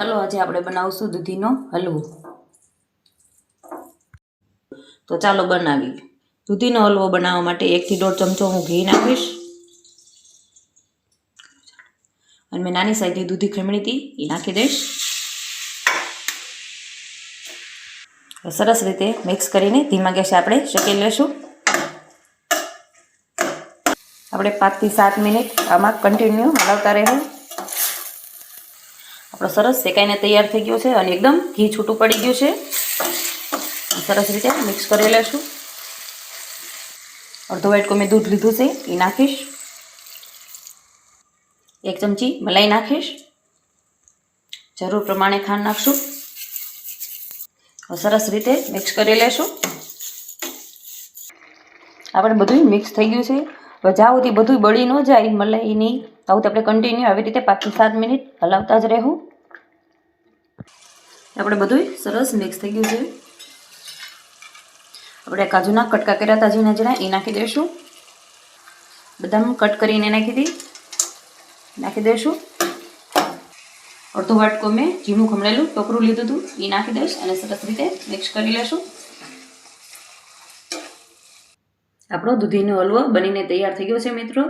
Hello, આજે આપણે બનાવશું દૂધીનો હલવો. તો ચાલો બનાવીએ. દૂધીનો હલવો બનાવવા માટે 1 થી 1.5 ચમચો હું ઘી નાખીશ. અને મેં નાની સાઈઝની દૂધી ખમણી હતી એ નાખી દઈશ. સરસ રીતે મિક્સ કરીને ધીમા ગેસે આપણે શેકી લેશું. આપણે 5 થી 7 મિનિટ આમાં કન્ટિન્યુ હલાવતા રહેવું. આપણો સરસ શેકાઈને તૈયાર થઈ ગયો છે અને એકદમ ઘી છૂટું પડી ગયું છે. સરસ રીતે મિક્સ કરી લેશું. અડધો વાટકો મેં દૂધ લીધું છે એ નાખીશ. 1 ચમચી મલાઈ નાખીશ. જરૂર પ્રમાણે ખાંડ નાખશું. સરસ રીતે મિક્સ કરી લેશું. આપણે બધું મિક્સ થઈ ગયું છે. હવે જ્યાં સુધી બધું બળી ન જાય મલાઈની, ત્યાં આપણે કન્ટિન્યુ આવી રીતે 5 થી 7 મિનિટ હલાવતા જ રહેવું. આપણે બધું સરસ મિક્સ થઈ ગયું છે. આપણે કાજુના કટકા કર્યા હતા ઝીણા ઝીણા એ નાખી દઈશું. બદામ કટ કરીને નાખી દઈશું. અડધો વાટકો મેં ઝીણું ખમણેલું ટોપરું લીધું હતું એ નાખી દઈશ અને સરસ રીતે મિક્સ કરી લેશું. આપણો દૂધીનો હલવો બનીને તૈયાર થઈ ગયો છે મિત્રો.